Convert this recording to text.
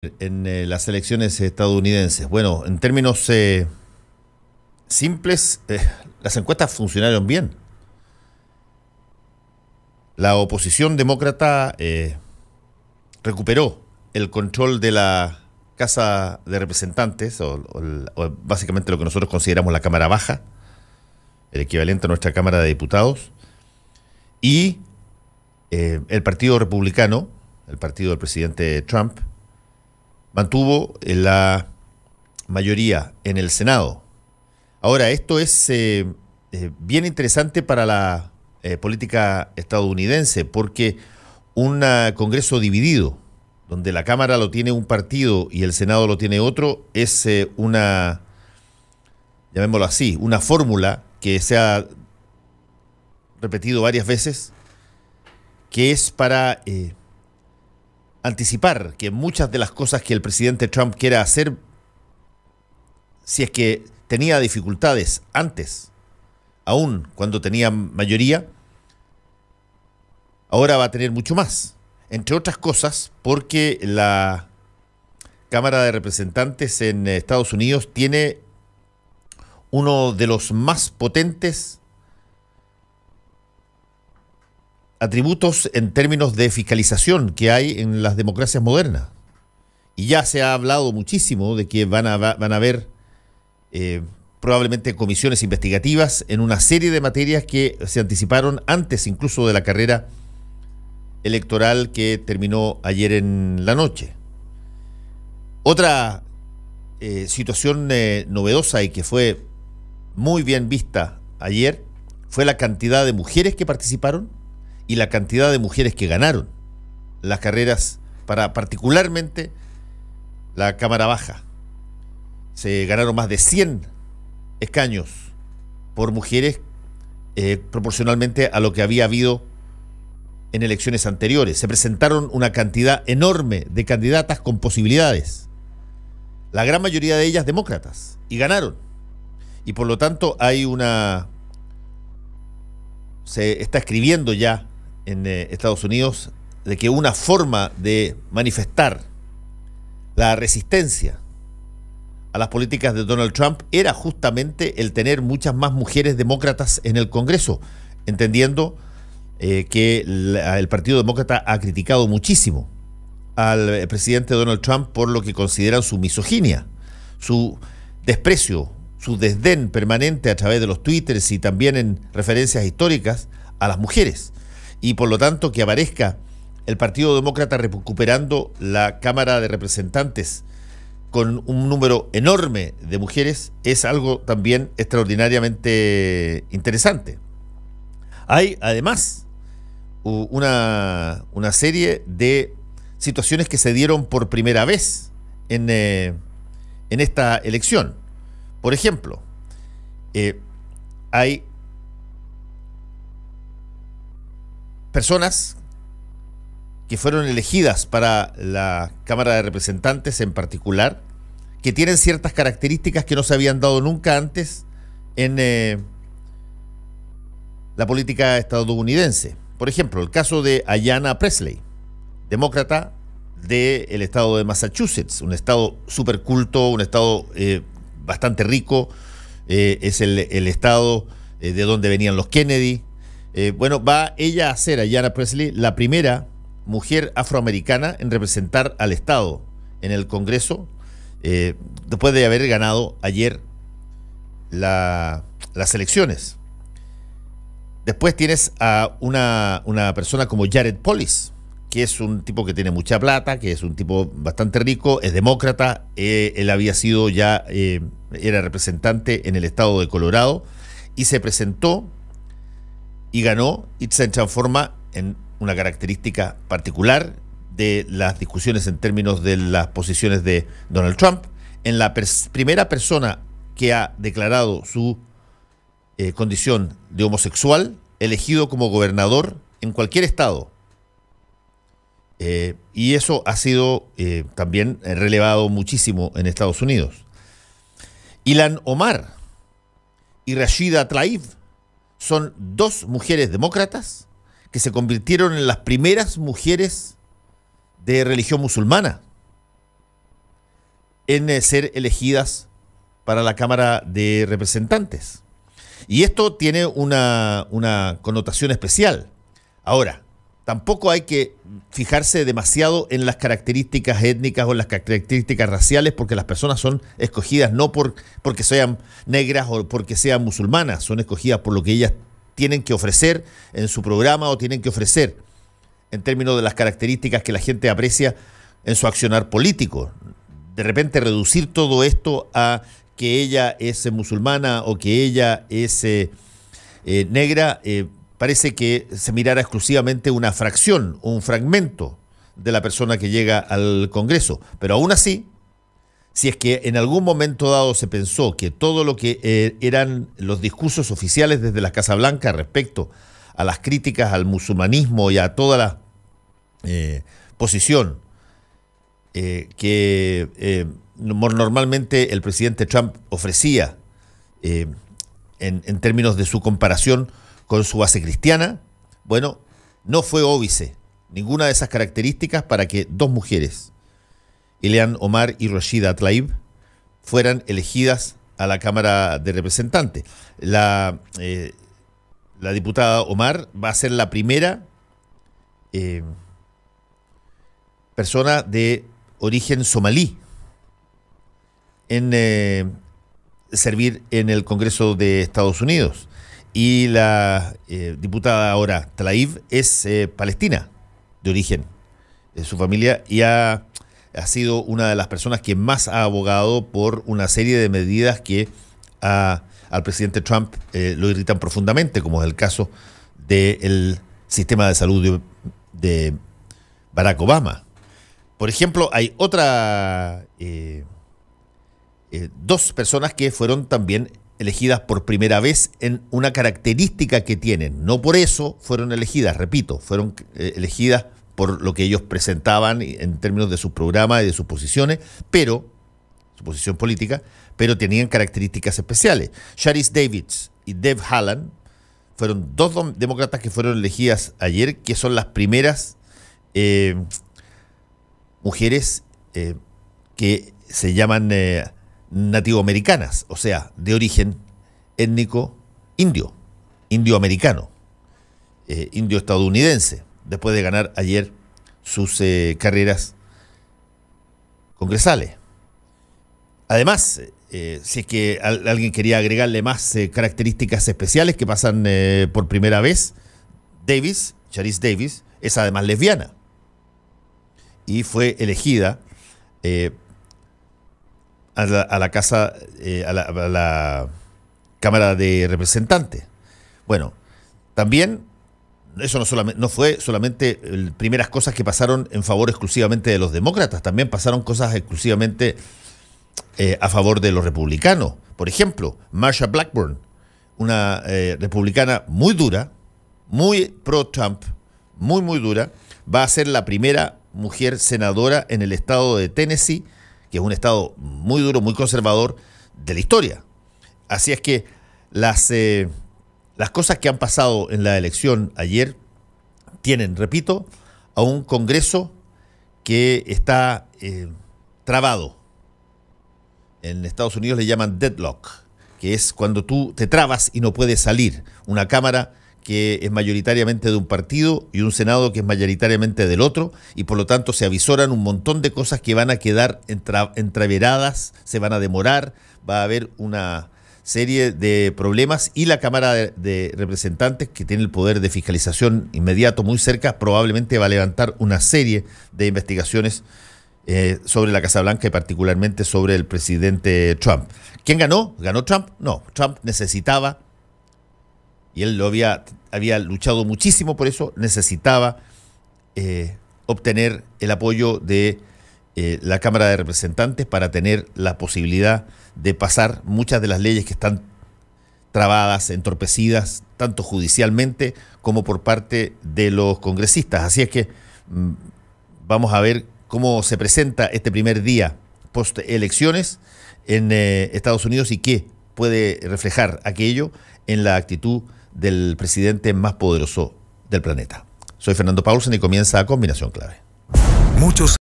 en las elecciones estadounidenses? Bueno, en términos simples, las encuestas funcionaron bien. La oposición demócrata recuperó el control de la Casa de Representantes, o básicamente lo que nosotros consideramos la Cámara Baja, el equivalente a nuestra Cámara de Diputados, y el Partido Republicano, el partido del presidente Trump, mantuvo la mayoría en el Senado. Ahora, esto es bien interesante para la política estadounidense, porque un Congreso dividido, donde la Cámara lo tiene un partido y el Senado lo tiene otro, es una, llamémoslo así, una fórmula que se ha repetido varias veces, que es para anticipar que muchas de las cosas que el presidente Trump quiera hacer, si es que tenía dificultades antes, aún cuando tenía mayoría, ahora va a tener mucho más. Entre otras cosas, porque la Cámara de Representantes en Estados Unidos tiene uno de los más potentes atributos en términos de fiscalización que hay en las democracias modernas. Y ya se ha hablado muchísimo de que van a haber probablemente comisiones investigativas en una serie de materias que se anticiparon antes incluso de la carrera electoral que terminó ayer en la noche. Otra situación novedosa y que fue muy bien vista ayer fue la cantidad de mujeres que participaron y la cantidad de mujeres que ganaron las carreras para particularmente la Cámara Baja. Se ganaron más de 100 escaños por mujeres proporcionalmente a lo que había habido en elecciones anteriores. Se presentaron una cantidad enorme de candidatas con posibilidades, la gran mayoría de ellas demócratas, y ganaron. Y por lo tanto se está escribiendo ya en Estados Unidos de que una forma de manifestar la resistencia a las políticas de Donald Trump era justamente el tener muchas más mujeres demócratas en el Congreso, entendiendo que el Partido Demócrata ha criticado muchísimo al presidente Donald Trump por lo que consideran su misoginia, su desprecio, su desdén permanente a través de los twitters y también en referencias históricas a las mujeres. Y por lo tanto que aparezca el Partido Demócrata recuperando la Cámara de Representantes con un número enorme de mujeres es algo también extraordinariamente interesante. Hay además una serie de situaciones que se dieron por primera vez en esta elección. Por ejemplo, hay personas que fueron elegidas para la Cámara de Representantes en particular, que tienen ciertas características que no se habían dado nunca antes en la política estadounidense. Por ejemplo, el caso de Ayanna Pressley, demócrata del estado de Massachusetts, un estado súper culto, un estado bastante rico, es el estado de donde venían los Kennedy. Bueno, va ella a ser, Ayanna Pressley, la primera mujer afroamericana en representar al Estado en el Congreso, después de haber ganado ayer las elecciones. Después tienes a una persona como Jared Polis, que es un tipo que tiene mucha plata, que es un tipo bastante rico, es demócrata, él había sido ya, era representante en el estado de Colorado, y se presentó y ganó, y se transforma en una característica particular de las discusiones en términos de las posiciones de Donald Trump, en la primera persona que ha declarado su condición de homosexual, elegido como gobernador en cualquier estado. Y eso ha sido también relevado muchísimo en Estados Unidos. Ilhan Omar y Rashida Tlaib son dos mujeres demócratas que se convirtieron en las primeras mujeres de religión musulmana en ser elegidas para la Cámara de Representantes. Y esto tiene una connotación especial. Ahora, tampoco hay que fijarse demasiado en las características étnicas o en las características raciales, porque las personas son escogidas no porque sean negras o porque sean musulmanas, son escogidas por lo que ellas tienen que ofrecer en su programa o tienen que ofrecer en términos de las características que la gente aprecia en su accionar político. De repente reducir todo esto a que ella es musulmana o que ella es negra, parece que se mirara exclusivamente una fracción o un fragmento de la persona que llega al Congreso. Pero aún así, si es que en algún momento dado se pensó que todo lo que eran los discursos oficiales desde la Casa Blanca respecto a las críticas al musulmanismo y a toda la posición que normalmente el presidente Trump ofrecía en términos de su comparación con su base cristiana, bueno, no fue óbice ninguna de esas características para que dos mujeres, Ilhan Omar y Rashida Tlaib, fueran elegidas a la Cámara de Representantes. La diputada Omar va a ser la primera persona de origen somalí en servir en el Congreso de Estados Unidos. Y la diputada ahora Tlaib es palestina de origen, de su familia, y ha sido una de las personas que más ha abogado por una serie de medidas que al presidente Trump lo irritan profundamente, como es el caso del sistema de salud de Barack Obama. Por ejemplo, hay dos personas que fueron también elegidas por primera vez en una característica que tienen. No por eso fueron elegidas, repito, fueron elegidas por lo que ellos presentaban en términos de sus programas y de sus posiciones, pero su posición política, pero tenían características especiales. Sharice Davids y Deb Haaland fueron dos demócratas que fueron elegidas ayer, que son las primeras mujeres que se llaman nativoamericanas, o sea, de origen étnico indioamericano, indio-estadounidense, después de ganar ayer sus carreras congresales. Además, si es que alguien quería agregarle más características especiales que pasan por primera vez, Sharice Davids, es además lesbiana y fue elegida a la Cámara de Representantes. Bueno, también eso no fue solamente primeras cosas que pasaron en favor exclusivamente de los demócratas, también pasaron cosas exclusivamente a favor de los republicanos. Por ejemplo, Marsha Blackburn, una republicana muy dura, muy pro-Trump, muy dura, va a ser la primera mujer senadora en el estado de Tennessee, que es un estado muy duro, muy conservador de la historia. Así es que las cosas que han pasado en la elección ayer tienen, repito, a un Congreso que está trabado. En Estados Unidos le llaman deadlock, que es cuando tú te trabas y no puedes salir. Una Cámara que es mayoritariamente de un partido y un Senado que es mayoritariamente del otro, y por lo tanto se avisoran un montón de cosas que van a quedar entreveradas, se van a demorar, va a haber una serie de problemas, y la Cámara de Representantes, que tiene el poder de fiscalización inmediato muy cerca, probablemente va a levantar una serie de investigaciones sobre la Casa Blanca y particularmente sobre el presidente Trump. ¿Quién ganó? ¿Ganó Trump? No, Trump necesitaba, y él había luchado muchísimo por eso, necesitaba obtener el apoyo de la Cámara de Representantes para tener la posibilidad de pasar muchas de las leyes que están trabadas, entorpecidas, tanto judicialmente como por parte de los congresistas. Así es que vamos a ver cómo se presenta este primer día post elecciones en Estados Unidos y qué puede reflejar aquello en la actitud del presidente más poderoso del planeta. Soy Fernando Paulsen y comienza Combinación Clave. Muchos